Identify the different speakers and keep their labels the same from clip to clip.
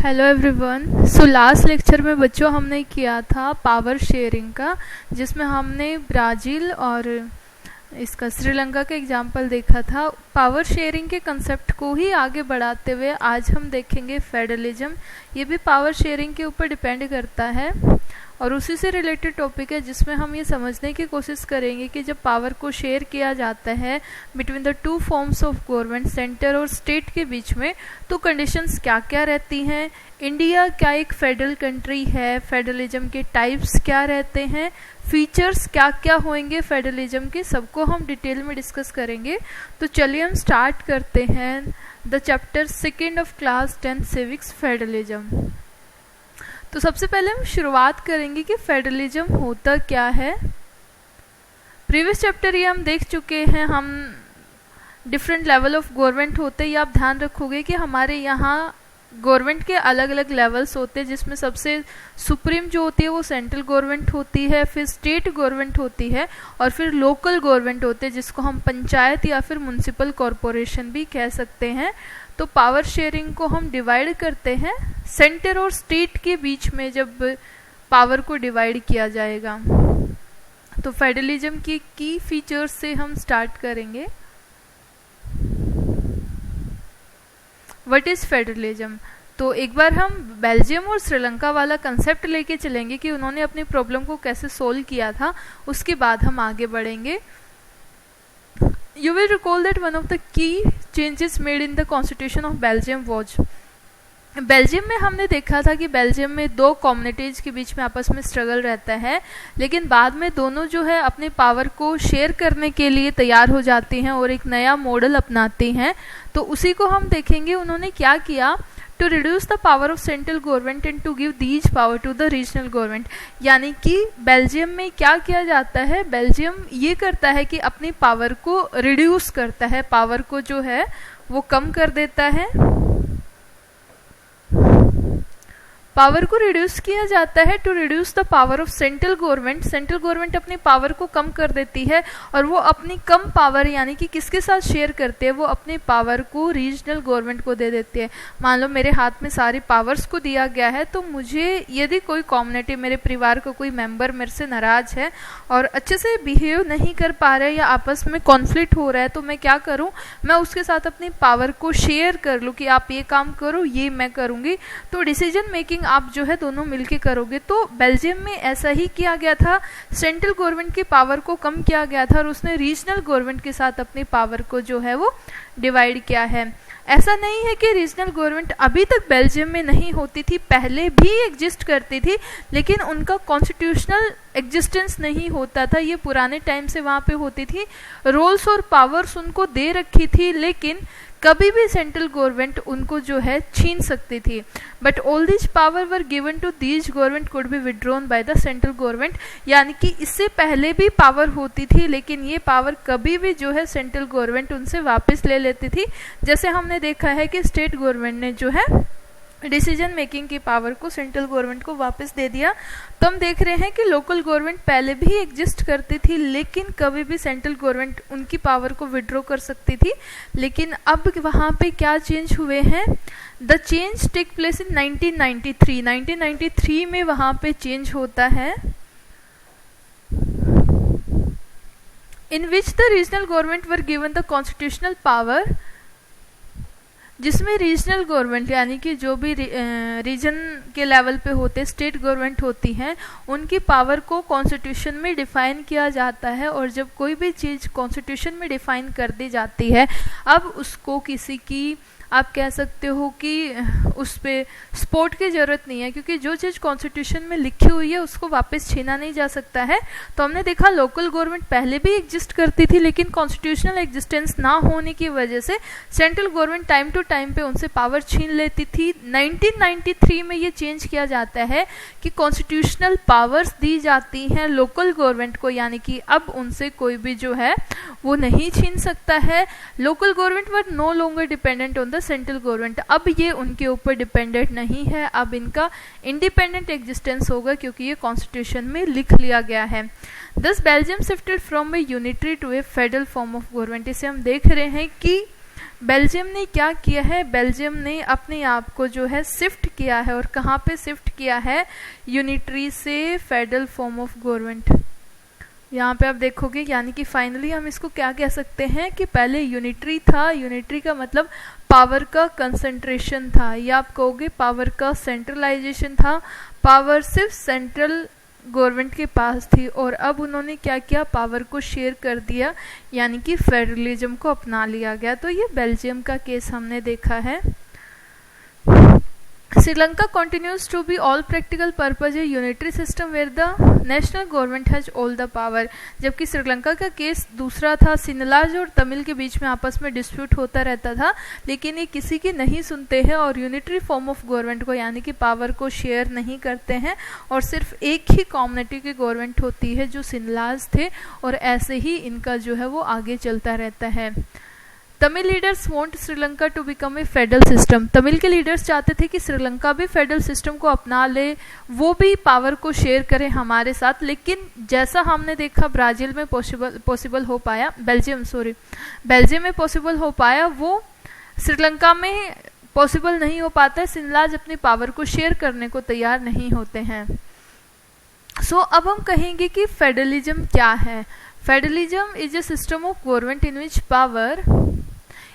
Speaker 1: Hello everyone. So last lecture में बच्चों हमने किया था पावर शेयरिंग का, जिसमें हमने ब्राज़ील और इसका श्रीलंका का एग्जाम्पल देखा था। पावर शेयरिंग के कंसेप्ट को ही आगे बढ़ाते हुए आज हम देखेंगे फेडरलिज्म। ये भी पावर शेयरिंग के ऊपर डिपेंड करता है और उसी से रिलेटेड टॉपिक है, जिसमें हम ये समझने की कोशिश करेंगे कि जब पावर को शेयर किया जाता है between the two forms of government, centre और स्टेट के बीच में, तो कंडीशंस क्या क्या रहती हैं। इंडिया क्या एक फेडरल कंट्री है, फेडरलिज्म के टाइप्स क्या रहते हैं, फीचर्स क्या क्या होंगे फेडरलिज्म के, सबको हम डिटेल में डिस्कस करेंगे। तो चलिए हम स्टार्ट करते हैं the chapter 2 of class 10 civics, federalism. तो सबसे पहले हम शुरुआत करेंगे कि फेडरलिज्म होता क्या है। प्रीवियस चैप्टर ये हम देख चुके हैं। हम डिफरेंट लेवल ऑफ गवर्नमेंट होते हैं, ये आप ध्यान रखोगे कि हमारे यहाँ गवर्नमेंट के अलग अलग लेवल्स होते हैं, जिसमें सबसे सुप्रीम जो होती है वो सेंट्रल गवर्नमेंट होती है, फिर स्टेट गवर्नमेंट होती है और फिर लोकल गवर्नमेंट होते हैं, जिसको हम पंचायत या फिर म्युनिसिपल कॉरपोरेशन भी कह सकते हैं। तो पावर शेयरिंग को हम डिवाइड करते हैं सेंटर और स्टेट के बीच में, जब पावर को डिवाइड किया जाएगा। तो फेडरलिज्म की की फीचर्स से हम स्टार्ट करेंगे। What is federalism? तो एक बार हम बेल्जियम और श्रीलंका वाला कंसेप्ट लेके चलेंगे कि उन्होंने अपनी प्रॉब्लम को कैसे सोल्व किया था, उसके बाद हम आगे बढ़ेंगे। You will recall that one of the key changes made in the constitution of Belgium was, Belgium में हमने देखा था कि बेल्जियम में दो कम्युनिटीज़ के बीच में आपस में स्ट्रगल रहता है, लेकिन बाद में दोनों जो है अपने पावर को शेयर करने के लिए तैयार हो जाती हैं और एक नया मॉडल अपनाती हैं। तो उसी को हम देखेंगे उन्होंने क्या किया। To reduce the power of central government and to give these power to the regional government, यानी कि बेल्जियम में क्या किया जाता है, बेल्जियम ये करता है कि अपनी पावर को रिड्यूस करता है, पावर को जो है वो कम कर देता है। पावर को रिड्यूस किया जाता है to reduce the power of central government. Central government अपनी पावर को कम कर देती है और वो अपनी कम पावर यानी कि किसके साथ शेयर करते हैं, वो अपनी पावर को रीजनल गवर्नमेंट को दे देते हैं। मान लो मेरे हाथ में सारी पावर्स को दिया गया है, तो मुझे यदि कोई कम्युनिटी, मेरे परिवार का कोई मेंबर मेरे से नाराज है और अच्छे से बिहेव नहीं कर पा रहे या आपस में कॉन्फ्लिक्ट हो रहा है, तो मैं क्या करूँ, मैं उसके साथ अपनी पावर को शेयर कर लूँ कि आप ये काम करो, ये मैं करूँगी। तो डिसीजन मेकिंग आप जो है दोनों मिलके करोगे। तो बेल्जियम में ऐसा ही किया गया था, सेंट्रल गवर्नमेंट की पावर को कम किया गया था और उसने रीजनल गवर्नमेंट के साथ अपनी पावर को जो है वो डिवाइड किया है। ऐसा नहीं है कि रीजनल गवर्नमेंट अभी तक बेल्जियम में नहीं होती थी, पहले भी एग्जिस्ट करती थी, लेकिन उनका कॉन्स्टिट्यूशनल एग्जिस्टेंस नहीं होता था। ये पुराने टाइम से वहाँ पे होती थी, रोल्स और पावर्स उनको दे रखी थी, लेकिन कभी भी सेंट्रल गवर्नमेंट उनको जो है छीन सकती थी। But all this power were given to these government could be withdrawn by the central government, यानी कि इससे पहले भी पावर होती थी, लेकिन ये पावर कभी भी जो है सेंट्रल गवर्नमेंट उनसे वापस ले लेती थी। जैसे हमने देखा है कि स्टेट गवर्नमेंट ने जो है डिसीजन मेकिंग की पावर को सेंट्रल गवर्नमेंट को वापस दे दिया। तो हम देख रहे हैं कि लोकल गवर्नमेंट पहले भी एग्जिस्ट करती थी, लेकिन कभी भी सेंट्रल गवर्नमेंट उनकी पावर को विड्रॉ कर सकती थी। लेकिन अब वहाँ पे क्या चेंज हुए हैं, the change take place in 1993। 1993 में वहाँ पे चेंज होता है, in which the regional government were given the constitutional power, जिसमें रीजनल गवर्नमेंट यानी कि जो भी रीजन के लेवल पे होते स्टेट गवर्नमेंट होती हैं, उनकी पावर को कॉन्स्टिट्यूशन में डिफाइन किया जाता है। और जब कोई भी चीज़ कॉन्स्टिट्यूशन में डिफाइन कर दी जाती है, अब उसको किसी की, आप कह सकते हो कि उस पर सपोर्ट की ज़रूरत नहीं है, क्योंकि जो चीज़ कॉन्स्टिट्यूशन में लिखी हुई है उसको वापस छीना नहीं जा सकता है। तो हमने देखा लोकल गवर्नमेंट पहले भी एग्जिस्ट करती थी, लेकिन कॉन्स्टिट्यूशनल एग्जिस्टेंस ना होने की वजह से central government time to time पे उनसे पावर छीन लेती थी। 1993 में ये चेंज किया जाता है कि कॉन्स्टिट्यूशनल पावर्स दी जाती हैं लोकल गवर्नमेंट को, यानी कि अब उनसे कोई भी जो है वो नहीं छीन सकता है। Local government were no longer dependent on the central government, अब ये उनके ऊपर डिपेंडेंट नहीं है, अब इनका इंडिपेंडेंट एग्जिस्टेंस होगा, क्योंकि ये कॉन्स्टिट्यूशन में लिख लिया गया है। Thus Belgium shifted from a unitary to a federal form of government. इसे हम देख रहे हैं कि बेल्जियम ने क्या किया है, बेल्जियम ने अपने आप को जो है शिफ्ट किया है, और कहाँ पे शिफ्ट किया है, यूनिटरी से फेडरल फॉर्म ऑफ गवर्नमेंट। यहाँ पे आप देखोगे, यानी कि फाइनली हम इसको क्या कह सकते हैं कि पहले यूनिटरी था, यूनिटरी का मतलब पावर का कंसंट्रेशन था, या आप कहोगे पावर का सेंट्रलाइजेशन था, पावर सिर्फ सेंट्रल गवर्नमेंट के पास थी, और अब उन्होंने क्या किया, पावर को शेयर कर दिया, यानी कि फेडरलिज्म को अपना लिया गया। तो ये बेल्जियम का केस हमने देखा है। Sri Lanka continues to be all practical purpose a unitary system where the national government has all the power। जबकि श्रीलंका का केस दूसरा था, सिनलाज और तमिल के बीच में आपस में डिस्प्यूट होता रहता था, लेकिन ये किसी की नहीं सुनते हैं और यूनिटरी फॉर्म ऑफ गवर्नमेंट को, यानी कि पावर को शेयर नहीं करते हैं, और सिर्फ एक ही कम्युनिटी की गवर्नमेंट होती है जो सिनलाज थे, और ऐसे ही इनका जो है वो आगे चलता रहता है। Tamil leaders want Sri Lanka to become a federal system. Tamil के लीडर्स चाहते थे कि श्रीलंका भी फेडरल सिस्टम को अपना ले, वो भी पावर को शेयर करे हमारे साथ, लेकिन जैसा हमने देखा ब्राजील में पॉसिबल हो पाया, बेल्जियम में पॉसिबल हो पाया, वो श्रीलंका में पॉसिबल नहीं हो पाता है। सिनलाज अपनी पावर को शेयर करने को तैयार नहीं होते हैं। सो अब हम कहेंगे कि फेडरलिज्म क्या है। Federalism is a system of government in which power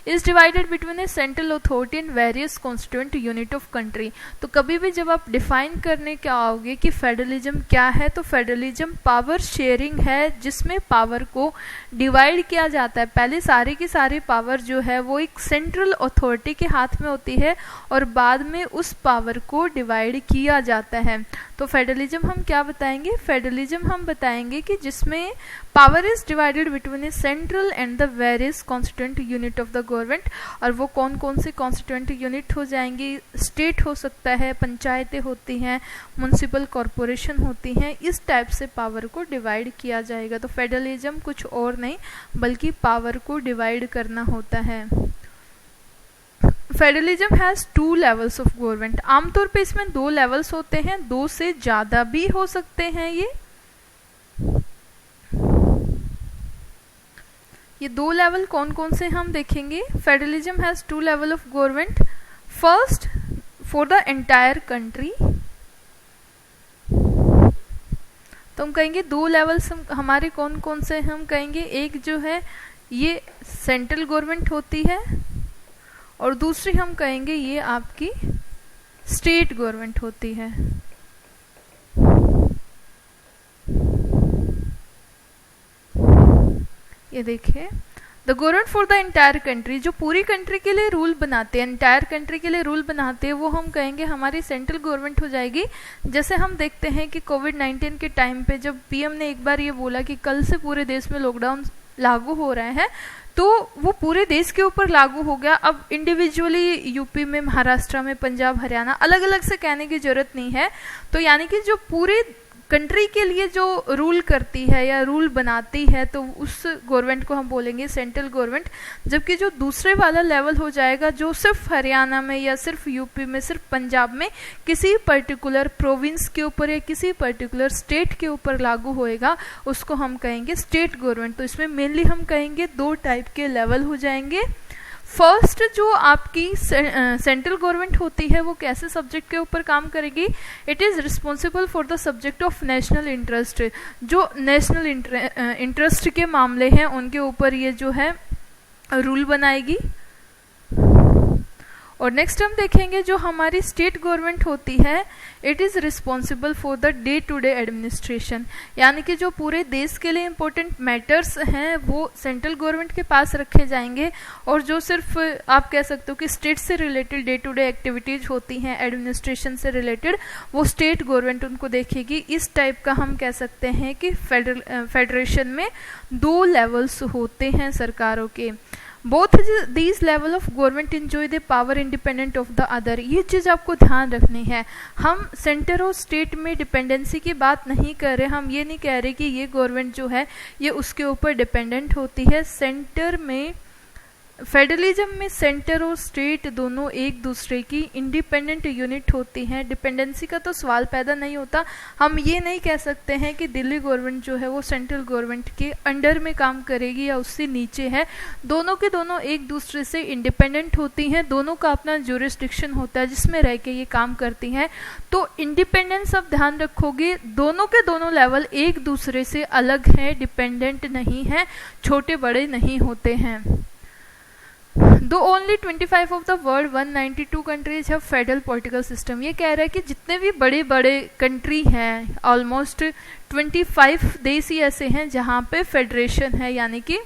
Speaker 1: is divided between a central authority and various constituent unit of country। तो कभी भी जब आप डिफाइन करने क्या आओगे कि फेडरलिज्म क्या है, तो फेडरलिज्म पावर शेयरिंग है, जिसमें पावर को डिवाइड किया जाता है। पहले सारी की सारी पावर जो है वो एक सेंट्रल अथॉरिटी के हाथ में होती है, और बाद में उस पावर को डिवाइड किया जाता है। तो फेडरलिज्म हम क्या बताएंगे, फेडरलिज्म हम बताएंगे कि जिसमें power is divided between A central and the various constituent unit of the government. और वो कौन कौन से कॉन्स्टिट्यूएंट यूनिट हो जाएंगी, स्टेट हो सकता है, पंचायतें होती हैं, म्युनिसिपल कॉरपोरेशन होती हैं, इस टाइप से पावर को डिवाइड किया जाएगा। तो फेडरलिज्म कुछ और नहीं बल्कि पावर को डिवाइड करना होता है। Federalism has 2 levels of government. आमतौर पे इसमें 2 लेवल्स होते हैं, 2 से ज्यादा भी हो सकते हैं। ये 2 लेवल कौन कौन से हम देखेंगे। Federalism has 2 level of government. First for the entire country, तो हम कहेंगे 2 लेवल्स हमारे कौन कौन से, हम कहेंगे एक जो है ये सेंट्रल गवर्नमेंट होती है, और दूसरी हम कहेंगे ये आपकी स्टेट गवर्नमेंट होती है। ये देखिए, the government for the entire country, जो पूरी कंट्री के लिए रूल बनाते हैं, एंटायर कंट्री के लिए रूल बनाते हैं, वो हम कहेंगे हमारी सेंट्रल गवर्नमेंट हो जाएगी। जैसे हम देखते हैं कि कोविड-19 के टाइम पे जब पीएम ने एक बार ये बोला कि कल से पूरे देश में लॉकडाउन लागू हो रहे हैं, तो वो पूरे देश के ऊपर लागू हो गया। अब इंडिविजुअली यूपी में, महाराष्ट्र में, पंजाब, हरियाणा अलग अलग से कहने की जरूरत नहीं है। तो यानी कि जो पूरे कंट्री के लिए जो रूल करती है या रूल बनाती है, तो उस गवर्नमेंट को हम बोलेंगे सेंट्रल गवर्नमेंट। जबकि जो दूसरे वाला लेवल हो जाएगा, जो सिर्फ हरियाणा में या सिर्फ यूपी में, सिर्फ पंजाब में किसी पर्टिकुलर प्रोविंस के ऊपर या किसी पर्टिकुलर स्टेट के ऊपर लागू होएगा, उसको हम कहेंगे स्टेट गवर्नमेंट। तो इसमें मेनली हम कहेंगे 2 टाइप के लेवल हो जाएंगे। फर्स्ट जो आपकी सेंट्रल गवर्नमेंट होती है, वो कैसे सब्जेक्ट के ऊपर काम करेगी, it is responsible for the subject of national interest. जो नेशनल इंटरेस्ट के मामले हैं उनके ऊपर ये जो है रूल बनाएगी। और नेक्स्ट हम देखेंगे जो हमारी स्टेट गवर्नमेंट होती है, it is responsible for the day to day administration. यानी कि जो पूरे देश के लिए इम्पोर्टेंट मैटर्स हैं वो सेंट्रल गवर्नमेंट के पास रखे जाएंगे, और जो सिर्फ आप कह सकते हो कि स्टेट से related day to day activities होती हैं, एडमिनिस्ट्रेशन से रिलेटेड, वो स्टेट गवर्नमेंट उनको देखेगी। इस टाइप का हम कह सकते हैं कि फेडरेशन में 2 लेवल्स होते हैं सरकारों के। Both these level of government enjoy the power independent of the other. ये चीज़ आपको ध्यान रखनी है। हम सेंटर और स्टेट में डिपेंडेंसी की बात नहीं कर रहे, हम ये नहीं कह रहे कि ये गवर्नमेंट जो है ये उसके ऊपर डिपेंडेंट होती है। सेंटर में फेडरलिज्म में सेंटर और स्टेट दोनों एक दूसरे की इंडिपेंडेंट यूनिट होती हैं। डिपेंडेंसी का तो सवाल पैदा नहीं होता। हम ये नहीं कह सकते हैं कि दिल्ली गवर्नमेंट जो है वो सेंट्रल गवर्नमेंट के अंडर में काम करेगी या उससे नीचे है। दोनों के दोनों एक दूसरे से इंडिपेंडेंट होती हैं, दोनों का अपना ज्यूरिसडिक्शन होता है जिसमें रह के ये काम करती हैं। तो इंडिपेंडेंस आप ध्यान रखोगे, दोनों के दोनों लेवल एक दूसरे से अलग हैं, डिपेंडेंट नहीं हैं, छोटे बड़े नहीं होते हैं। दो only 25 of the world 192 countries have federal political system. ये कह रहा है कि जितने भी बड़े बड़े कंट्री हैं, ऑलमोस्ट 25 देश ही ऐसे हैं जहाँ पे फेडरेशन है, यानी कि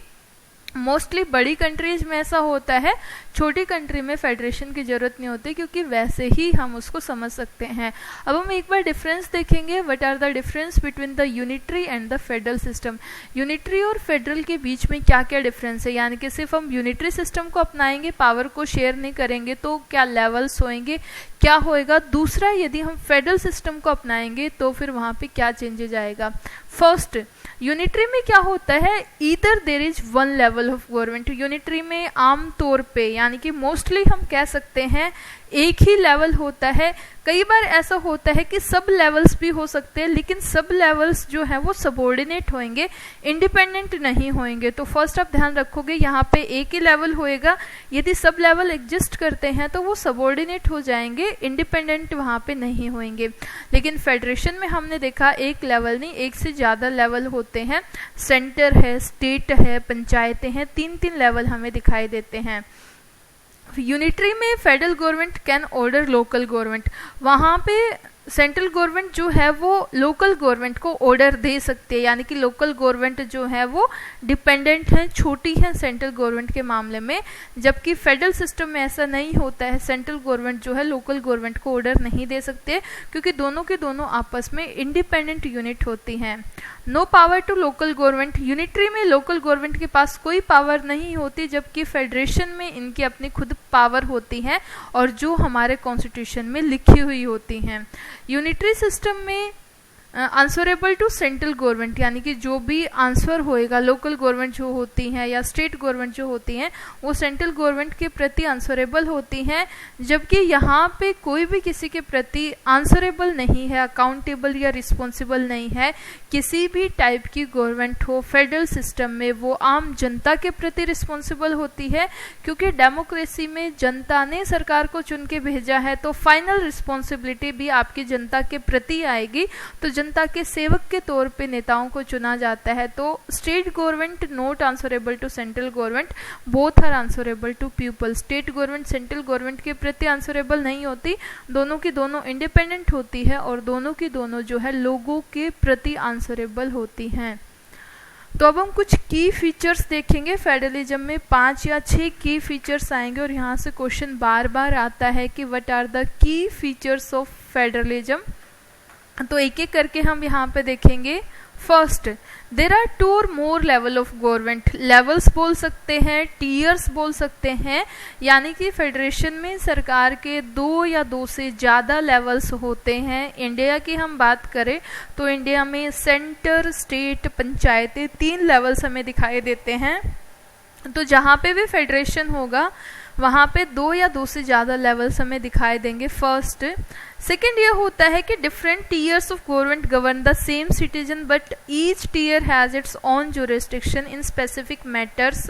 Speaker 1: मोस्टली बड़ी कंट्रीज में ऐसा होता है, छोटी कंट्री में फेडरेशन की जरूरत नहीं होती, क्योंकि वैसे ही हम उसको समझ सकते हैं। अब हम एक बार डिफरेंस देखेंगे। What are the difference between the unitary and the federal system. Unitary और फेडरल के बीच में क्या क्या डिफरेंस है, यानी कि सिर्फ हम यूनिटरी सिस्टम को अपनाएंगे, पावर को शेयर नहीं करेंगे तो क्या लेवल्स होएंगे, क्या होएगा। दूसरा, यदि हम फेडरल सिस्टम को अपनाएंगे तो फिर वहाँ पे क्या चेंजेज आएगा। फर्स्ट, यूनिटरी में क्या होता है, either there is one level of government. Unitary में आम तौर पे, यानी कि मोस्टली हम कह सकते हैं एक ही लेवल होता है। कई बार ऐसा होता है कि सब लेवल्स भी हो सकते हैं, लेकिन सब लेवल्स जो है वो सबऑर्डिनेट होंगे, इंडिपेंडेंट नहीं होंगे। तो फर्स्ट आप ध्यान रखोगे यहाँ पे एक ही लेवल होएगा। यदि सब लेवल एग्जिस्ट करते हैं तो वो सबऑर्डिनेट हो जाएंगे, इंडिपेंडेंट वहाँ पे नहीं होंगे। लेकिन फेडरेशन में हमने देखा एक लेवल नहीं, एक से ज़्यादा लेवल होते हैं। सेंटर है, स्टेट है, पंचायतें हैं, 3-3 लेवल हमें दिखाई देते हैं। यूनिटरी में federal government can order local government. वहाँ पे सेंट्रल गवर्नमेंट जो है वो लोकल गवर्नमेंट को ऑर्डर दे सकती है, यानी कि लोकल गवर्नमेंट जो है वो डिपेंडेंट है, छोटी है सेंट्रल गवर्नमेंट के मामले में। जबकि फेडरल सिस्टम में ऐसा नहीं होता है, सेंट्रल गवर्नमेंट जो है लोकल गवर्नमेंट को ऑर्डर नहीं दे सकते, क्योंकि दोनों के दोनों आपस में इंडिपेंडेंट यूनिट होती हैं। No power to local government. Unitary में लोकल गवर्नमेंट के पास कोई पावर नहीं होती, जबकि फेडरेशन में इनकी अपनी खुद पावर होती है और जो हमारे कॉन्स्टिट्यूशन में लिखी हुई होती हैं। यूनिटरी सिस्टम में आंसरेबल टू सेंट्रल गवर्नमेंट, यानी कि जो भी आंसर होएगा, लोकल गवर्नमेंट जो होती हैं या स्टेट गवर्नमेंट जो होती हैं वो सेंट्रल गवर्नमेंट के प्रति आंसरेबल होती हैं। जबकि यहाँ पे कोई भी किसी के प्रति आंसरेबल नहीं है, अकाउंटेबल या रिस्पॉन्सिबल नहीं है। किसी भी टाइप की गवर्नमेंट हो फेडरल सिस्टम में, वो आम जनता के प्रति रिस्पॉन्सिबल होती है, क्योंकि डेमोक्रेसी में जनता ने सरकार को चुन के भेजा है, तो फाइनल रिस्पॉन्सिबिलिटी भी आपकी जनता के प्रति आएगी। तो जनता के सेवक के तौर पे नेताओं को चुना जाता है। तो state government not answerable to central government, both are answerable to people. State government central government के प्रति आंसरेबल नहीं होती, दोनों की दोनों इंडिपेंडेंट होती है और दोनों की दोनों जो है लोगों के प्रति आंसरेबल होती हैं। तो अब हम कुछ की फीचर्स देखेंगे। फेडरलिज्म में 5 या 6 की फीचर्स आएंगे और यहाँ से क्वेश्चन बार बार आता है कि what are the key features of federalism. तो एक एक करके हम यहाँ पे देखेंगे। फर्स्ट, देर आर 2 और मोर लेवल ऑफ गवर्नमेंट। लेवल्स बोल सकते हैं, टीयर्स बोल सकते हैं, यानी कि फेडरेशन में सरकार के 2 या 2 से ज़्यादा लेवल्स होते हैं। इंडिया की हम बात करें तो इंडिया में सेंटर, स्टेट, पंचायतें 3 लेवल्स हमें दिखाई देते हैं। तो जहाँ पे भी फेडरेशन होगा वहाँ पे 2 या 2 से ज़्यादा लेवल्स हमें दिखाई देंगे। फर्स्ट। सेकेंड ये होता है कि different tiers of government govern the same citizen but each tier has its own jurisdiction in specific matters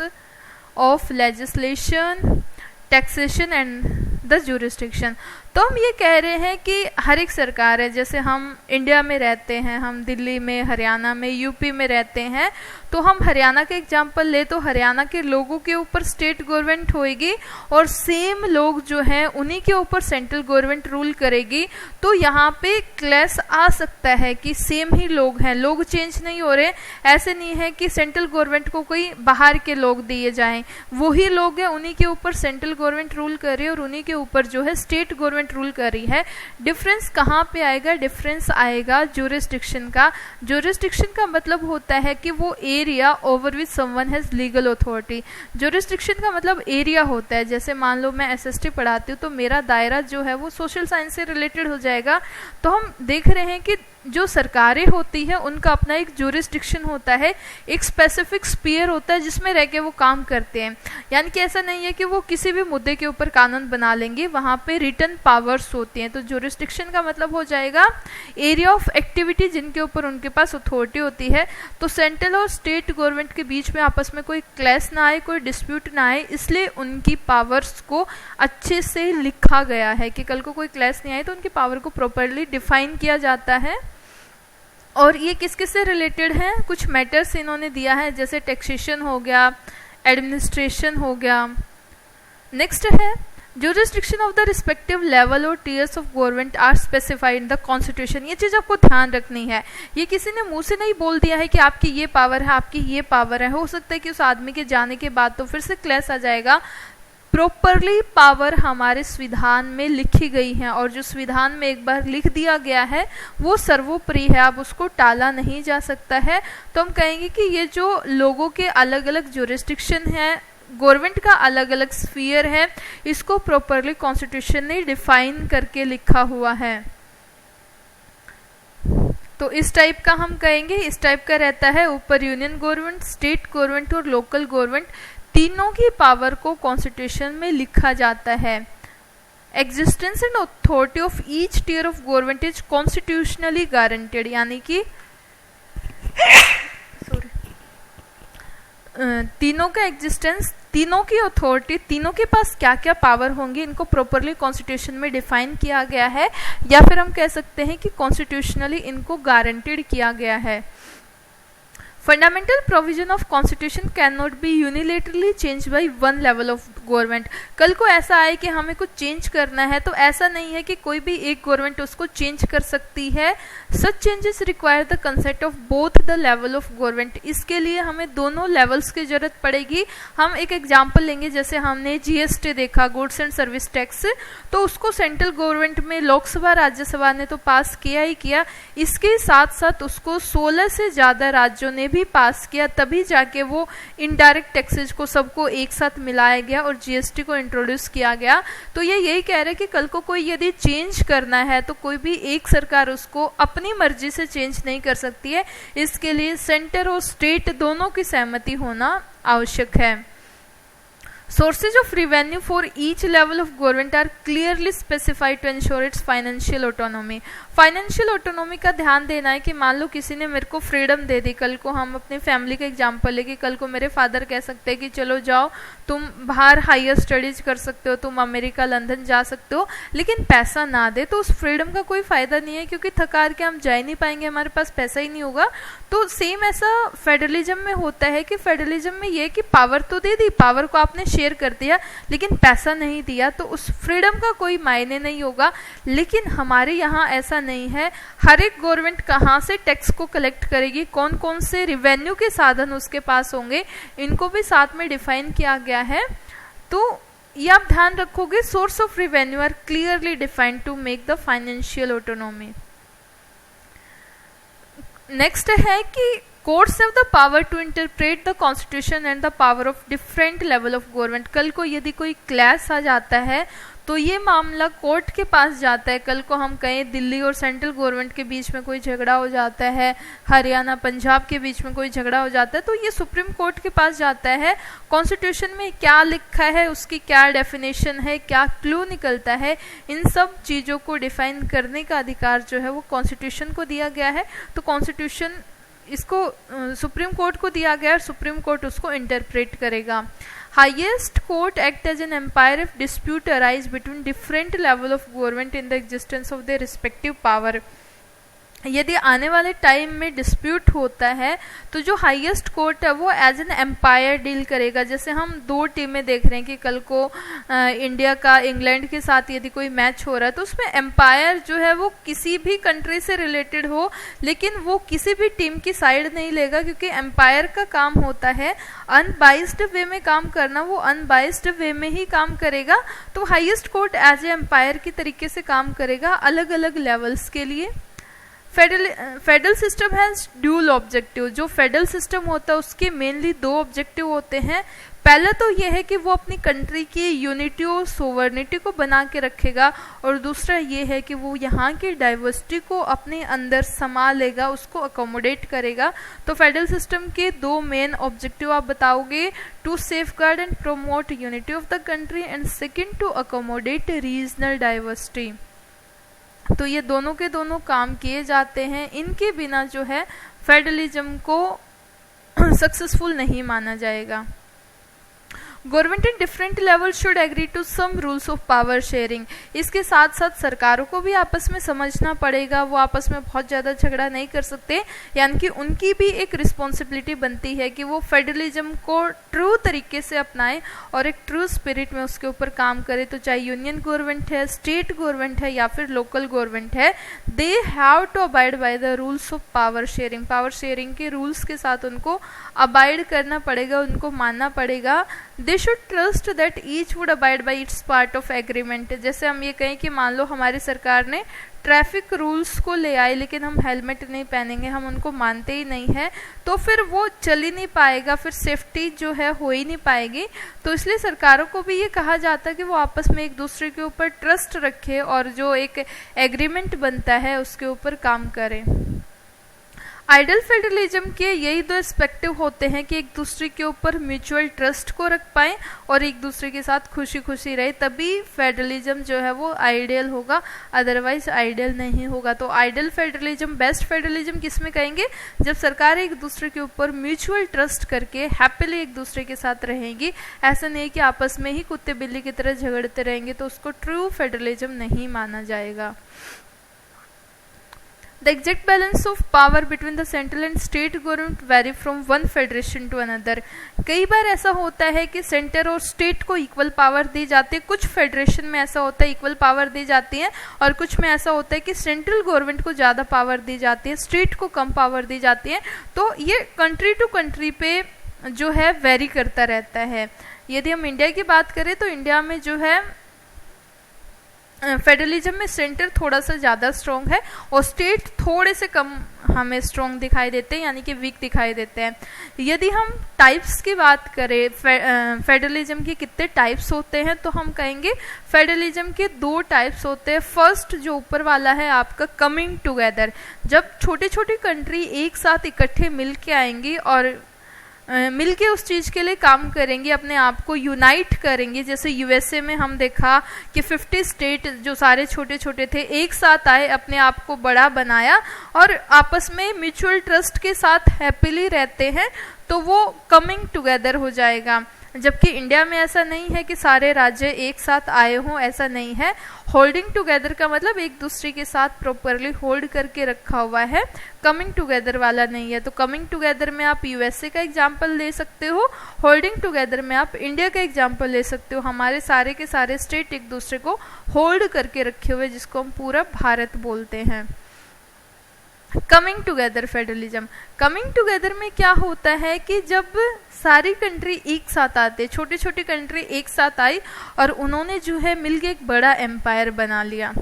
Speaker 1: of legislation, taxation and the jurisdiction. तो हम ये कह रहे हैं कि हर एक सरकार है, जैसे हम इंडिया में रहते हैं, हम दिल्ली में, हरियाणा में, यूपी में रहते हैं, तो हम हरियाणा का एग्जांपल ले तो हरियाणा के लोगों के ऊपर स्टेट गवर्नमेंट होएगी और सेम लोग जो हैं उन्हीं के ऊपर सेंट्रल गवर्नमेंट रूल करेगी। तो यहाँ पे क्लैश आ सकता है कि सेम ही लोग हैं, लोग चेंज नहीं हो रहे। ऐसे नहीं है कि सेंट्रल गवर्नमेंट को कोई बाहर के लोग दिए जाएं, वही लोग हैं, उन्हीं के ऊपर सेंट्रल गवर्नमेंट रूल कर रही है और उन्हीं के ऊपर जो है स्टेट गवर्नमेंट रूल कर रही है। डिफरेंस कहाँ पे आएगा? डिफरेंस आएगा ज्यूरिसडिक्शन का। ज्यूरिसडिक्शन का मतलब होता है कि वो area over which someone has legal authority. Jurisdiction का मतलब एरिया होता है। जैसे मान लो मैं एसएसटी पढ़ाती हूँ तो मेरा दायरा जो है वो सोशल साइंस से रिलेटेड हो जाएगा। तो हम देख रहे हैं कि जो सरकारें होती है उनका अपना एक ज्यूरिसडिक्शन होता है, एक स्पेसिफिक स्पीयर होता है जिसमें रह के वो काम करते हैं। यानी कि ऐसा नहीं है कि वो किसी भी मुद्दे के ऊपर कानून बना लेंगे, वहाँ पे रिटन पावर्स होती हैं। तो ज्यूरिसडिक्शन का मतलब हो जाएगा एरिया ऑफ एक्टिविटी जिनके ऊपर उनके पास अथॉरिटी होती है। तो सेंट्रल और स्टेट गवर्नमेंट के बीच में आपस में कोई क्लैश ना आए, कोई डिस्प्यूट ना आए, इसलिए उनकी पावर्स को अच्छे से लिखा गया है कि कल को कोई क्लैश नहीं आए तो उनकी पावर को प्रॉपरली डिफाइन किया जाता है। और ये किस किस से रिलेटेड है, कुछ मैटर्स इन्होंने दिया है, जैसे टैक्सेशन हो गया, एडमिनिस्ट्रेशन हो गया। नेक्स्ट है jurisdiction of the respective level और tiers of government are specified in the constitution। ये चीज़ आपको ध्यान रखनी है, ये किसी ने मुंह से नहीं बोल दिया है कि आपकी ये पावर है, आपकी ये पावर है। हो सकता है कि उस आदमी के जाने के बाद तो फिर से क्लैश आ जाएगा। प्रॉपरली पावर हमारे संविधान में लिखी गई है, और जो संविधान में एक बार लिख दिया गया है वो सर्वोपरि है, अब उसको टाला नहीं जा सकता है। तो हम कहेंगे कि ये जो लोगों के अलग अलग ज्यूरिसडिक्शन है, गवर्नमेंट का अलग अलग स्फीयर है, इसको प्रॉपरली कॉन्स्टिट्यूशन ने डिफाइन करके लिखा हुआ है। तो इस टाइप का हम कहेंगे, इस टाइप का रहता है ऊपर यूनियन गवर्नमेंट, स्टेट गवर्नमेंट और लोकल गवर्नमेंट, तीनों की पावर को कॉन्स्टिट्यूशन में लिखा जाता है। Existence and authority of each tier of government is constitutionally guaranteed, यानी कि तीनों का एग्जिस्टेंस, तीनों की अथॉरिटी, तीनों के पास क्या क्या पावर होंगी, इनको प्रॉपरली कॉन्स्टिट्यूशन में डिफाइन किया गया है, या फिर हम कह सकते हैं कि कॉन्स्टिट्यूशनली इनको गारंटेड किया गया है। Fundamental provision of constitution can not be unilaterally change by one level of government. कल को ऐसा आए कि हमें कुछ चेंज करना है तो ऐसा नहीं है कि कोई भी एक गवर्नमेंट उसको चेंज कर सकती है। Such changes require the consent of both the level of government. इसके लिए हमें दोनों लेवल्स की जरूरत पड़ेगी। हम एक एग्जाम्पल लेंगे, जैसे हमने जीएसटी देखा, गुड्स एंड सर्विस टैक्स, तो उसको सेंट्रल गवर्नमेंट में लोकसभा राज्यसभा ने तो पास किया ही किया, इसके साथ साथ उसको 16 से ज़्यादा राज्यों ने भी पास किया, तभी जाके वो इनडायरेक्ट टैक्सेस को सबको एक साथ मिलाया गया और जीएसटी को इंट्रोड्यूस किया गया। तो ये यही कह रहे हैं कि कल को कोई यदि चेंज करना है तो कोई भी एक सरकार उसको अपनी मर्जी से चेंज नहीं कर सकती है, इसके लिए सेंटर और स्टेट दोनों की सहमति होना आवश्यक है। Sources of revenue for each level of government are clearly specified to ensure its financial autonomy। Financial autonomy का ध्यान देना है कि मान लो किसी ने मेरे को फ्रीडम दे दी, कल को हम अपनी फैमिली का एग्जांपल लेके, कल को मेरे फादर कह सकते हैं कि चलो जाओ तुम बाहर हायर स्टडीज कर सकते हो, तुम अमेरिका लंदन जा सकते हो, लेकिन पैसा ना दे, तो उस फ्रीडम का कोई फायदा नहीं है, क्योंकि थकार के हम जा ही नहीं पाएंगे, हमारे पास पैसा ही नहीं होगा। तो सेम ऐसा फेडरलिज्म में होता है कि फेडरलिज्म में ये कि पावर तो दे दी, पावर को आपने शेयर कर दिया, लेकिन पैसा नहीं दिया, तो उस फ्रीडम का कोई मायने नहीं होगा। लेकिन हमारे यहाँ ऐसा नहीं है। हर एक गवर्नमेंट कहाँ से टैक्स को कलेक्ट करेगी, कौन कौन से रिवेन्यू के साधन उसके पास होंगे, इनको भी साथ में डिफाइन किया गया है। तो ये आप ध्यान रखोगे, source of revenue are clearly defined to make the financial autonomy. Next है कि courts have the power to interpret the constitution and the power of different level of government. कल को यदि कोई क्लैश आ जाता है तो ये मामला कोर्ट के पास जाता है। कल को हम कहें दिल्ली और सेंट्रल गवर्नमेंट के बीच में कोई झगड़ा हो जाता है, हरियाणा पंजाब के बीच में कोई झगड़ा हो जाता है, तो ये सुप्रीम कोर्ट के पास जाता है। कॉन्स्टिट्यूशन में क्या लिखा है, उसकी क्या डेफिनेशन है, क्या क्लू निकलता है, इन सब चीज़ों को डिफाइन करने का अधिकार जो है वो कॉन्स्टिट्यूशन को दिया गया है। तो कॉन्स्टिट्यूशन इसको सुप्रीम कोर्ट को दिया गया और सुप्रीम कोर्ट उसको इंटरप्रेट करेगा। Highest court act as an umpire if dispute arise between different level of government in the existence of their respective power. यदि आने वाले टाइम में डिस्प्यूट होता है तो जो हाईएस्ट कोर्ट है वो एज एन एम्पायर डील करेगा। जैसे हम दो टीमें देख रहे हैं कि कल को इंडिया का इंग्लैंड के साथ यदि कोई मैच हो रहा है तो उसमें एम्पायर जो है वो किसी भी कंट्री से रिलेटेड हो, लेकिन वो किसी भी टीम की साइड नहीं लेगा, क्योंकि एम्पायर का काम होता है अनबाइस्ड वे में काम करना, वो अनबाइस्ड वे में ही काम करेगा। तो highest court as a umpire की तरीके से काम करेगा अलग अलग लेवल्स के लिए। Federal system has dual objective. जो फेडरल सिस्टम होता है उसके मेनली दो ऑब्जेक्टिव होते हैं। पहला तो ये है कि वो अपनी कंट्री की यूनिटी और सोवर्निटी को बना के रखेगा, और दूसरा ये है कि वो यहाँ की डाइवर्सिटी को अपने अंदर समा लेगा, उसको अकोमोडेट करेगा। तो फेडरल सिस्टम के दो मेन ऑब्जेक्टिव आप बताओगे, to safeguard and promote unity of the country and second to accommodate regional diversity. तो ये दोनों के दोनों काम किए जाते हैं, इनके बिना जो है फेडरलिज्म को सक्सेसफुल नहीं माना जाएगा। Government in different level should agree to some rules of power sharing. इसके साथ साथ सरकारों को भी आपस में समझना पड़ेगा, वो आपस में बहुत ज़्यादा झगड़ा नहीं कर सकते, यानी कि उनकी भी एक रिस्पॉन्सिबिलिटी बनती है कि वो फेडरलिज्म को ट्रू तरीके से अपनाएं और एक ट्रू स्पिरिट में उसके ऊपर काम करें। तो चाहे यूनियन गवर्नमेंट है, स्टेट गवर्नमेंट है या फिर लोकल गवर्नमेंट है, they have to abide by the rules of power sharing. Power sharing के रूल्स के साथ उनको अबाइड करना पड़ेगा, उनको मानना पड़ेगा। They should trust that each would abide by its part of agreement. जैसे हम ये कहें कि मान लो हमारी सरकार ने ट्रैफिक रूल्स को ले आए लेकिन हम हेलमेट नहीं पहनेंगे, हम उनको मानते ही नहीं है, तो फिर वो चल ही नहीं पाएगा, फिर सेफ्टी जो है हो ही नहीं पाएगी। तो इसलिए सरकारों को भी ये कहा जाता है कि वो आपस में एक दूसरे के ऊपर ट्रस्ट रखे और जो एक एग्रीमेंट बनता है उसके ऊपर काम करें। आइडल फेडरलिज्म के यही दो एस्पेक्टिव होते हैं कि एक दूसरे के ऊपर म्यूचुअल ट्रस्ट को रख पाएं और एक दूसरे के साथ खुशी खुशी रहे, तभी फेडरलिज्म जो है वो आइडियल होगा, अदरवाइज आइडियल नहीं होगा। तो आइडल फेडरलिज्म, बेस्ट फेडरलिज्म किस में कहेंगे? जब सरकार एक दूसरे के ऊपर म्यूचुअल ट्रस्ट करके हैप्पीली एक दूसरे के साथ रहेंगी। ऐसा नहीं कि आपस में ही कुत्ते बिल्ली की तरह झगड़ते रहेंगे, तो उसको ट्रू फेडरलिज्म नहीं माना जाएगा। The exact balance of power between the central and state government vary from one federation to another। कई बार ऐसा होता है कि सेंटर और स्टेट को इक्वल पावर दी जाती है, कुछ फेडरेशन में ऐसा होता है इक्वल पावर दी जाती है, और कुछ में ऐसा होता है कि सेंट्रल गवर्नमेंट को ज़्यादा पावर दी जाती है, स्टेट को कम पावर दी जाती है। तो ये कंट्री टू कंट्री पे जो है वेरी करता रहता है। यदि हम इंडिया की बात करें तो इंडिया में जो है फेडरलिज्म में सेंटर थोड़ा सा ज़्यादा स्ट्रॉन्ग है और स्टेट थोड़े से कम हमें स्ट्रॉन्ग दिखाई देते हैं, यानी कि वीक दिखाई देते हैं। यदि हम टाइप्स की बात करें, फेडरलिज्म के कितने टाइप्स होते हैं, तो हम कहेंगे फेडरलिज्म के दो टाइप्स होते हैं। फर्स्ट जो ऊपर वाला है आपका कमिंग टुगेदर, जब छोटी छोटी कंट्री एक साथ इकट्ठे मिल के आएंगी और मिलके उस चीज़ के लिए काम करेंगे, अपने आप को यूनाइट करेंगे। जैसे यूएसए में हम देखा कि 50 स्टेट जो सारे छोटे छोटे थे एक साथ आए, अपने आप को बड़ा बनाया और आपस में म्यूचुअल ट्रस्ट के साथ हैप्पीली रहते हैं, तो वो कमिंग टुगेदर हो जाएगा। जबकि इंडिया में ऐसा नहीं है कि सारे राज्य एक साथ आए हों, ऐसा नहीं है। होल्डिंग टुगेदर का मतलब एक दूसरे के साथ प्रॉपरली होल्ड करके रखा हुआ है, कमिंग टुगेदर वाला नहीं है। तो कमिंग टुगेदर में आप यूएसए का एग्जाम्पल ले सकते हो, होल्डिंग टुगेदर में आप इंडिया का एग्जाम्पल ले सकते हो। हमारे सारे के सारे स्टेट एक दूसरे को होल्ड करके रखे हुए, जिसको हम पूरा भारत बोलते हैं। Coming together federalism, coming together में क्या होता है कि जब सारी कंट्री एक साथ आते, छोटी छोटी कंट्री एक साथ आई और उन्होंने जो है मिलके एक बड़ा एम्पायर बना लिया।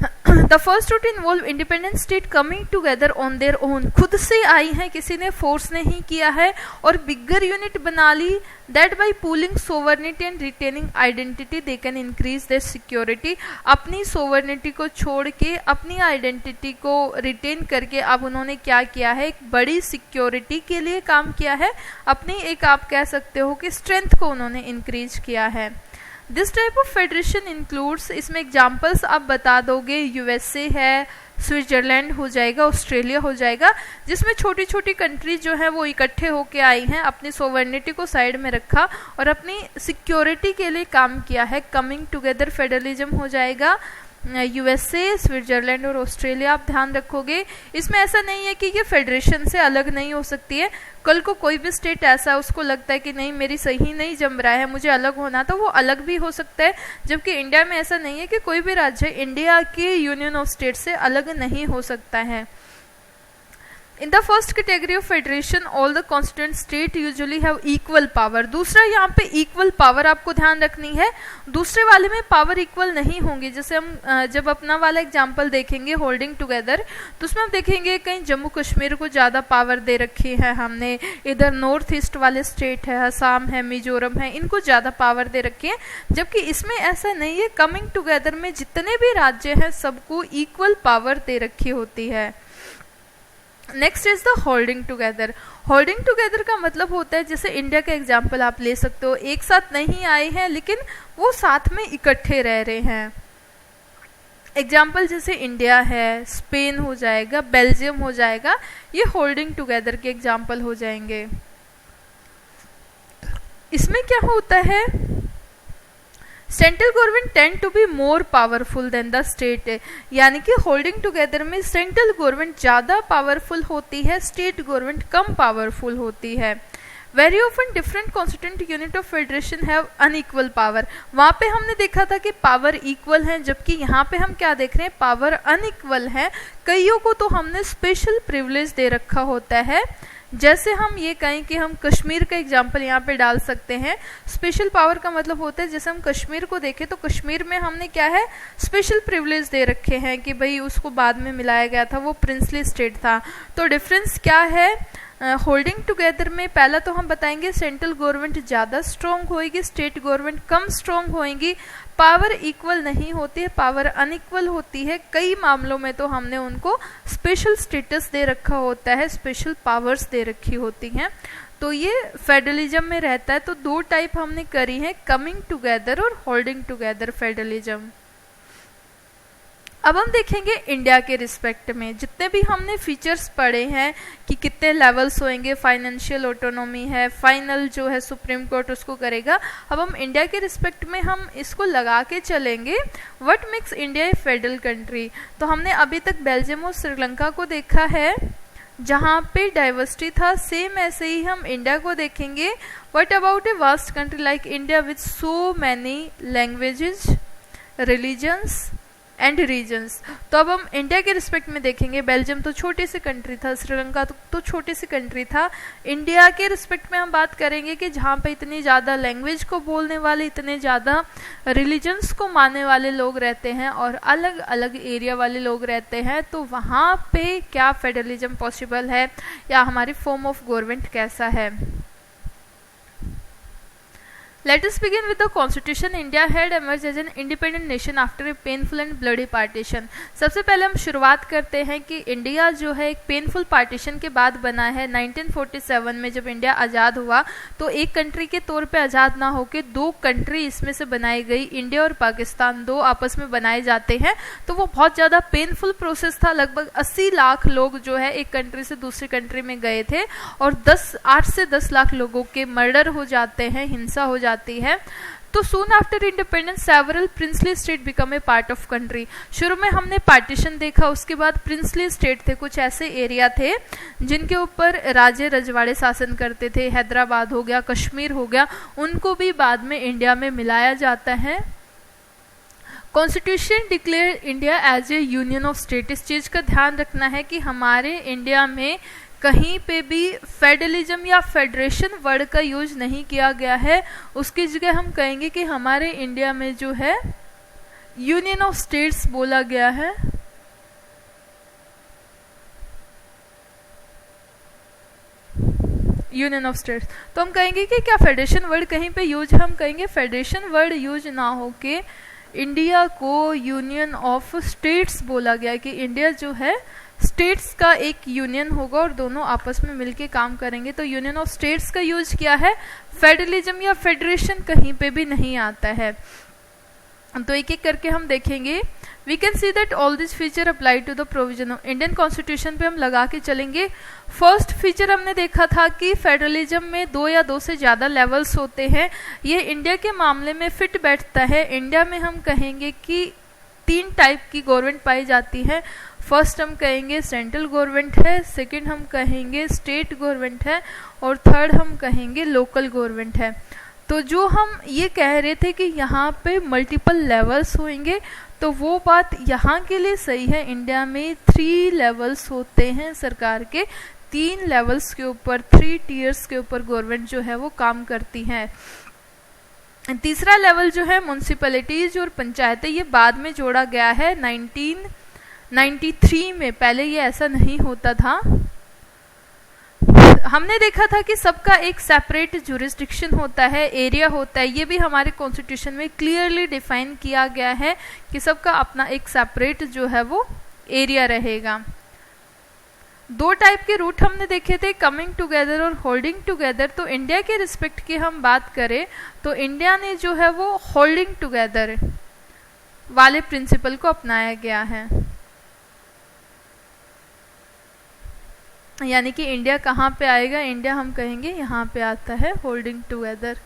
Speaker 1: The first two involve independent state coming together on their own, खुद से आई है, किसी ने फोर्स नहीं किया है और बिगर यूनिट बना ली। That by pooling sovereignty and retaining identity they can increase their security, अपनी सोवर्निटी को छोड़ के अपनी आइडेंटिटी को रिटेन करके अब उन्होंने क्या किया है, एक बड़ी सिक्योरिटी के लिए काम किया है, अपनी एक आप कह सकते हो कि स्ट्रेंथ को उन्होंने इंक्रीज किया है। This type of federation includes, इसमें एग्जाम्पल्स आप बता दोगे, यूएसए है, स्विट्जरलैंड हो जाएगा, ऑस्ट्रेलिया हो जाएगा, जिसमें छोटी छोटी कंट्री जो है वो इकट्ठे होके आई हैं, अपनी सोवर्निटी को साइड में रखा और अपनी सिक्योरिटी के लिए काम किया है। कमिंग टुगेदर फेडरलिज्म हो जाएगा। यूएसए, स्विट्जरलैंड और ऑस्ट्रेलिया आप ध्यान रखोगे। इसमें ऐसा नहीं है कि ये फेडरेशन से अलग नहीं हो सकती है। कल को कोई भी स्टेट ऐसा उसको लगता है कि नहीं मेरी सही नहीं जम रहा है, मुझे अलग होना, तो वो अलग भी हो सकता है। जबकि इंडिया में ऐसा नहीं है कि कोई भी राज्य इंडिया के यूनियन ऑफ स्टेट से अलग नहीं हो सकता है। In the first category of federation all the constituent state usually have equal power. दूसरा यहाँ पे इक्वल पावर आपको ध्यान रखनी है, दूसरे वाले में पावर इक्वल नहीं होंगी। जैसे हम जब अपना वाला एग्जांपल देखेंगे होल्डिंग टुगेदर, तो उसमें हम देखेंगे कहीं जम्मू कश्मीर को ज़्यादा पावर दे रखी है हमने, इधर नॉर्थ ईस्ट वाले स्टेट है, असम है, मिजोरम है, इनको ज़्यादा पावर दे रखी है, जबकि इसमें ऐसा नहीं है। कमिंग टुगेदर में जितने भी राज्य हैं सबको इक्वल पावर दे रखी होती है। Next is the holding together. Holding together का मतलब होता है, जैसे इंडिया का एग्जाम्पल आप ले सकते हो, एक साथ नहीं आए हैं लेकिन वो साथ में इकट्ठे रह रहे हैं। एग्जाम्पल जैसे इंडिया है, स्पेन हो जाएगा, बेल्जियम हो जाएगा, ये होल्डिंग टुगेदर के एग्जाम्पल हो जाएंगे। इसमें क्या होता है, central government tend to be more powerful than the state, यानी कि होल्डिंग टुगेदर में सेंट्रल गवर्नमेंट ज़्यादा पावरफुल होती है, स्टेट गवर्नमेंट कम पावरफुल होती है। Very often different constituent unit of federation have unequal power. वहाँ पे हमने देखा था कि पावर इक्वल है, जबकि यहाँ पे हम क्या देख रहे हैं, पावर अनइक्वल है। कईयों को तो हमने स्पेशल प्रिविलेज दे रखा होता है, जैसे हम ये कहें कि हम कश्मीर का एग्जाम्पल यहाँ पे डाल सकते हैं। स्पेशल पावर का मतलब होता है, जैसे हम कश्मीर को देखें तो कश्मीर में हमने क्या है, स्पेशल प्रिविलेज दे रखे हैं कि भाई उसको बाद में मिलाया गया था, वो प्रिंसली स्टेट था। तो डिफरेंस क्या है, होल्डिंग टुगेदर में पहला तो हम बताएंगे सेंट्रल गवर्नमेंट ज़्यादा स्ट्रॉन्ग होएगी, स्टेट गवर्नमेंट कम स्ट्रॉन्ग होएगी। पावर इक्वल नहीं होती है, पावर अनइक्वल होती है। कई मामलों में तो हमने उनको स्पेशल स्टेटस दे रखा होता है, स्पेशल पावर्स दे रखी होती हैं। तो ये फेडरलिज्म में रहता है। तो दो टाइप हमने करी है, कमिंग टुगेदर और होल्डिंग टुगेदर फेडरलिज्म। अब हम देखेंगे इंडिया के रिस्पेक्ट में जितने भी हमने फीचर्स पढ़े हैं कि कितने लेवल्स होंगे, फाइनेंशियल ऑटोनॉमी है, फाइनल जो है सुप्रीम कोर्ट उसको करेगा। अब हम इंडिया के रिस्पेक्ट में हम इसको लगा के चलेंगे, what makes India A federal country. तो हमने अभी तक बेल्जियम और श्रीलंका को देखा है जहाँ पे डाइवर्सिटी था, सेम ऐसे ही हम इंडिया को देखेंगे। What about a vast country like India with so many languages, religions and regions. तो अब हम इंडिया के रिस्पेक्ट में देखेंगे, बेल्जियम तो छोटी सी कंट्री था, श्रीलंका तो छोटी सी कंट्री था। इंडिया के रिस्पेक्ट में हम बात करेंगे कि जहाँ पे इतनी ज़्यादा लैंग्वेज को बोलने वाले, इतने ज़्यादा रिलीजन्स को मानने वाले लोग रहते हैं और अलग अलग एरिया वाले लोग रहते हैं, तो वहाँ पे क्या फेडरलिज्म पॉसिबल है या हमारी फॉर्म ऑफ गवर्नमेंट कैसा है। Let us begin with the constitution. India had emerged as an independent nation after a painful and bloody partition. सबसे पहले हम शुरुआत करते हैं कि इंडिया जो है एक पेनफुल पार्टीशन के बाद बना है। 1947 में जब इंडिया आज़ाद हुआ तो एक कंट्री के तौर पे आज़ाद ना होके दो कंट्री इसमें से बनाई गई, इंडिया और पाकिस्तान, दो आपस में बनाए जाते हैं। तो वो बहुत ज़्यादा पेनफुल प्रोसेस था। लगभग 80 लाख लोग जो है एक कंट्री से दूसरी कंट्री में गए थे और 8 से 10 लाख लोगों के मर्डर हो जाते हैं, हिंसा हो जाती है। तो soon after independence several princely state become a part of country. शुरू में हमने पार्टीशन देखा, उसके बाद प्रिंसली स्टेट थे, कुछ ऐसे एरिया थे जिनके ऊपर राजे रजवाड़े शासन करते थे। हैदराबाद हो गया, कश्मीर हो गया, उनको भी बाद में इंडिया में मिलाया जाता है। Constitution declare India as a union of state. इस चीज़ का ध्यान रखना है कि हमारे इंडिया में कहीं पे भी फेडरलिज्म या फेडरेशन वर्ड का यूज नहीं किया गया है। उसकी जगह हम कहेंगे कि हमारे इंडिया में जो है यूनियन ऑफ स्टेट्स बोला गया है। Union of states. तो हम कहेंगे कि क्या फेडरेशन वर्ड कहीं पे यूज, हम कहेंगे फेडरेशन वर्ड यूज ना हो के इंडिया को यूनियन ऑफ स्टेट्स बोला गया, कि इंडिया जो है स्टेट्स का एक यूनियन होगा और दोनों आपस में मिलके काम करेंगे। तो यूनियन ऑफ स्टेट्स का यूज किया है, फेडरलिज्म या फेडरेशन कहीं पे भी नहीं आता है। तो एक एक करके हम देखेंगे। We can see that all this feature apply to the provision of Indian constitution पे हम लगा के चलेंगे। फर्स्ट फीचर हमने देखा था कि फेडरलिज्म में 2 या 2 से ज़्यादा लेवल्स होते हैं। ये इंडिया के मामले में फिट बैठता है। इंडिया में हम कहेंगे कि 3 टाइप की गवर्नमेंट पाई जाती है। फर्स्ट हम कहेंगे सेंट्रल गवर्नमेंट है, सेकंड हम कहेंगे स्टेट गवर्नमेंट है और थर्ड हम कहेंगे लोकल गवर्नमेंट है। तो जो हम ये कह रहे थे कि यहाँ पे मल्टीपल लेवल्स होंगे, तो वो बात यहाँ के लिए सही है। इंडिया में 3 लेवल्स होते हैं सरकार के, 3 लेवल्स के ऊपर, 3 टियर्स के ऊपर गवर्नमेंट जो है वो काम करती है। तीसरा लेवल जो है म्युनिसिपैलिटीज और पंचायतें, ये बाद में जोड़ा गया है 1993 में, पहले ये ऐसा नहीं होता था। हमने देखा था कि सबका एक सेपरेट जुरिस्डिक्शन होता है, एरिया होता है, ये भी हमारे कॉन्स्टिट्यूशन में क्लियरली डिफाइन किया गया है कि सबका अपना एक सेपरेट जो है वो एरिया रहेगा। 2 टाइप के रूट हमने देखे थे, कमिंग टुगेदर और होल्डिंग टुगेदर। तो इंडिया के रिस्पेक्ट की हम बात करें तो इंडिया ने जो है वो होल्डिंग टुगेदर वाले प्रिंसिपल को अपनाया गया है। यानी कि इंडिया कहाँ पे आएगा, इंडिया हम कहेंगे यहाँ पे आता है, holding together.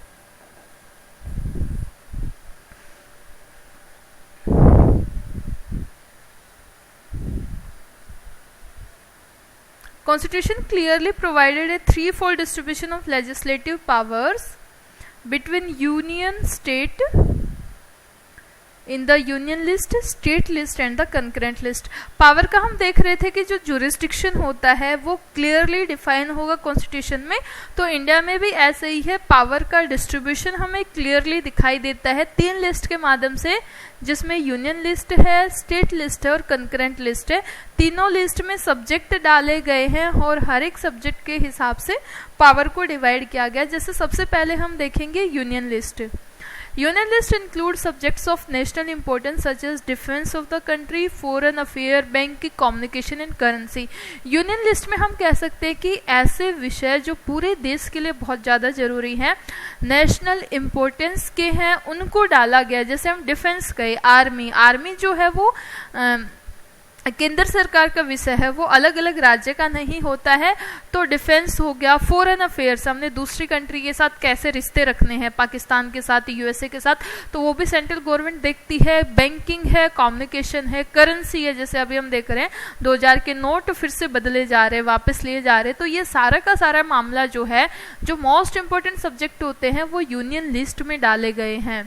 Speaker 1: Constitution clearly provided a threefold distribution of legislative powers between union, state, in the union list, state list and the concurrent list. Power का हम देख रहे थे कि जो जुरिस्डिक्शन होता है वो क्लियरली डिफाइन होगा कॉन्स्टिट्यूशन में, तो इंडिया में भी ऐसे ही है। पावर का डिस्ट्रीब्यूशन हमें क्लियरली दिखाई देता है 3 लिस्ट के माध्यम से, जिसमें यूनियन लिस्ट है, स्टेट लिस्ट है और कंकरेंट लिस्ट है। तीनों लिस्ट में सब्जेक्ट डाले गए हैं और हर एक सब्जेक्ट के हिसाब से पावर को डिवाइड किया गया। जैसे सबसे पहले हम देखेंगे union list. Union list includes subjects of national importance such as defense of the country, foreign affair, banking, communication and currency। Union list में हम कह सकते हैं कि ऐसे विषय जो पूरे देश के लिए बहुत ज़्यादा जरूरी हैं, नेशनल इम्पोर्टेंस के हैं, उनको डाला गया। जैसे हम डिफेंस कहे, आर्मी जो है वो केंद्र सरकार का विषय है, वो अलग अलग राज्य का नहीं होता है, तो डिफेंस हो गया। फॉरेन अफेयर्स, हमने दूसरी कंट्री के साथ कैसे रिश्ते रखने हैं, पाकिस्तान के साथ, यूएसए के साथ, तो वो भी सेंट्रल गवर्नमेंट देखती है। बैंकिंग है, कम्युनिकेशन है, करेंसी है, जैसे अभी हम देख रहे हैं 2000 के नोट फिर से बदले जा रहे हैं, वापस लिए जा रहे हैं, तो ये सारा का सारा मामला जो है, जो मोस्ट इंपॉर्टेंट सब्जेक्ट होते हैं वो यूनियन लिस्ट में डाले गए हैं।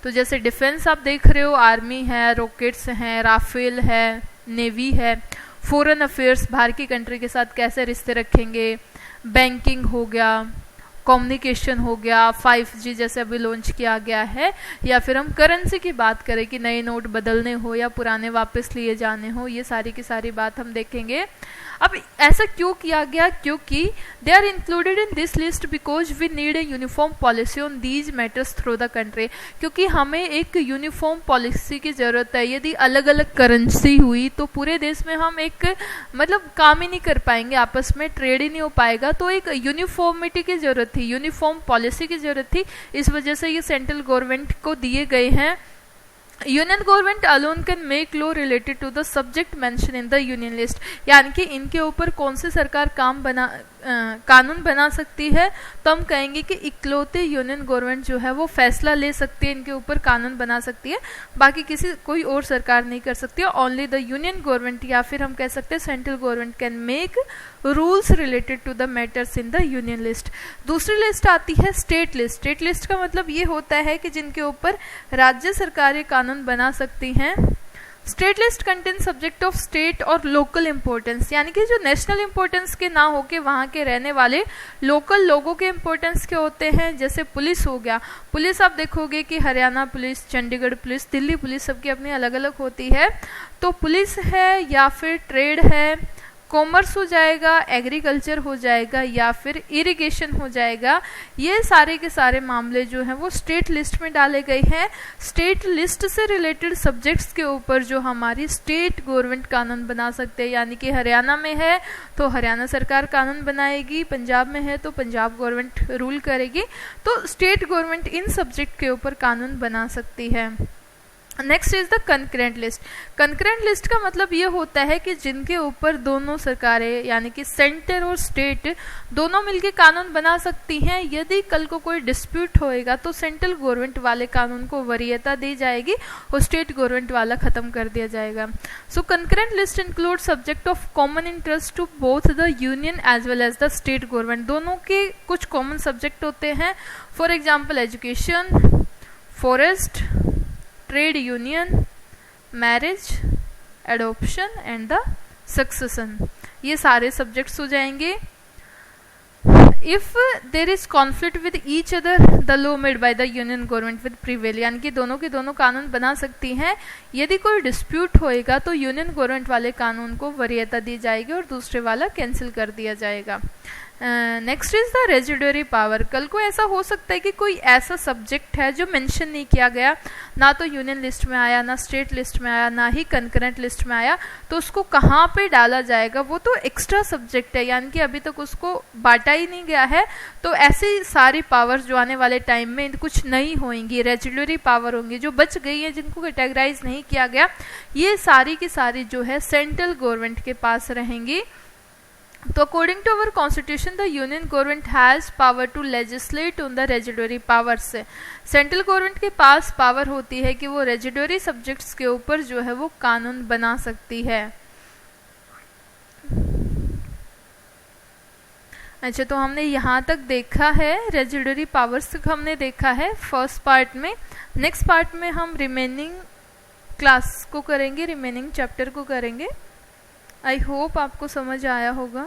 Speaker 1: तो जैसे डिफेंस आप देख रहे हो, आर्मी है, रॉकेट्स हैं, राफेल है, नेवी है। फॉरेन अफेयर्स, बाहर की कंट्री के साथ कैसे रिश्ते रखेंगे। बैंकिंग हो गया, कम्युनिकेशन हो गया, 5G जैसे अभी लॉन्च किया गया है, या फिर हम करेंसी की बात करें कि नए नोट बदलने हो या पुराने वापस लिए जाने हो, ये सारी की सारी बात हम देखेंगे। अब ऐसा क्यों किया गया, क्योंकि they are included in this list because we need a uniform policy on these matters through the country. क्योंकि हमें एक यूनिफॉर्म पॉलिसी की ज़रूरत है। यदि अलग अलग करेंसी हुई तो पूरे देश में हम एक मतलब काम ही नहीं कर पाएंगे, आपस में ट्रेड ही नहीं हो पाएगा, तो एक यूनिफॉर्मिटी की ज़रूरत थी, यूनिफॉर्म पॉलिसी की ज़रूरत थी। इस वजह से ये सेंट्रल गवर्नमेंट को दिए गए हैं। Union government alone can make law related to the subject mention in the union list. यानी कि इनके ऊपर कौन सी सरकार कानून बना सकती है, तो हम कहेंगे कि इकलौते यूनियन गवर्नमेंट जो है वो फैसला ले सकती है, इनके ऊपर कानून बना सकती है, बाकी कोई और सरकार नहीं कर सकती है। ओनली द यूनियन गवर्नमेंट, या फिर हम कह सकते हैं central government can make rules related to the matters in the union list. दूसरी लिस्ट आती है स्टेट लिस्ट। स्टेट लिस्ट का मतलब ये होता है कि जिनके ऊपर राज्य सरकारें कानून बना सकती हैं। State list contain subject of state और लोकल इंपॉर्टेंस, यानी कि जो नेशनल इंपॉर्टेंस के ना होके वहाँ के रहने वाले लोकल लोगों के इंपॉर्टेंस के होते हैं। जैसे पुलिस हो गया, पुलिस आप देखोगे कि Haryana police, Chandigarh police, Delhi police, सबकी अपनी अलग अलग होती है। तो पुलिस है या फिर ट्रेड है, कॉमर्स हो जाएगा, एग्रीकल्चर हो जाएगा, या फिर इरिगेशन हो जाएगा, ये सारे के सारे मामले जो हैं वो स्टेट लिस्ट में डाले गए हैं। स्टेट लिस्ट से रिलेटेड सब्जेक्ट्स के ऊपर जो हमारी स्टेट गवर्नमेंट कानून बना सकते हैं, यानी कि हरियाणा में है तो हरियाणा सरकार कानून बनाएगी, पंजाब में है तो पंजाब गवर्नमेंट रूल करेगी, तो स्टेट गवर्नमेंट इन सब्जेक्ट के ऊपर कानून बना सकती है। Next is the concurrent list. Concurrent list का मतलब ये होता है कि जिनके ऊपर दोनों सरकारें यानी कि सेंटर और स्टेट दोनों मिलकर कानून बना सकती हैं। यदि कल को कोई डिस्प्यूट होएगा तो सेंट्रल गवर्नमेंट वाले कानून को वरीयता दी जाएगी और स्टेट गवर्नमेंट वाला खत्म कर दिया जाएगा। So concurrent list include subject of common interest to both the union as well as the state government. दोनों के कुछ कॉमन सब्जेक्ट होते हैं, for example education, forest, trade union, marriage, adoption and the succession, ये सारे subjects हो जाएंगे। If there is conflict with each other the law made by the union government with prevail, यानी कि दोनों के दोनों कानून बना सकती हैं। यदि कोई डिस्प्यूट होएगा तो यूनियन गवर्नमेंट वाले कानून को वरीयता दी जाएगी और दूसरे वाला कैंसिल कर दिया जाएगा। Next is the residuary power. कल को ऐसा हो सकता है कि कोई ऐसा सब्जेक्ट है जो मेंशन नहीं किया गया, ना तो यूनियन लिस्ट में आया, ना स्टेट लिस्ट में आया, ना ही कंकरेंट लिस्ट में आया, तो उसको कहाँ पे डाला जाएगा, वो तो एक्स्ट्रा सब्जेक्ट है, यानी कि अभी तक उसको बांटा ही नहीं गया है। तो ऐसी सारी पावर्स जो आने वाले टाइम में कुछ नहीं होंगी, रेजिडरी पावर होंगी जो बच गई है, जिनको कैटेगराइज नहीं किया गया, ये सारी की सारी जो है सेंट्रल गवर्नमेंट के पास रहेंगी। तो according to our constitution the union government has power to legislate on the residuary powers. Central government के पास पावर होती है कि वो रेजिडरी सब्जेक्ट्स के ऊपर जो है वो कानून बना सकती है। अच्छा, तो हमने यहाँ तक देखा है रेजिडरी पावर्स तक हमने देखा है फर्स्ट पार्ट में। नेक्स्ट पार्ट में हम रिमेनिंग क्लास को करेंगे, रिमेनिंग चैप्टर को करेंगे। आई होप आपको समझ आया होगा।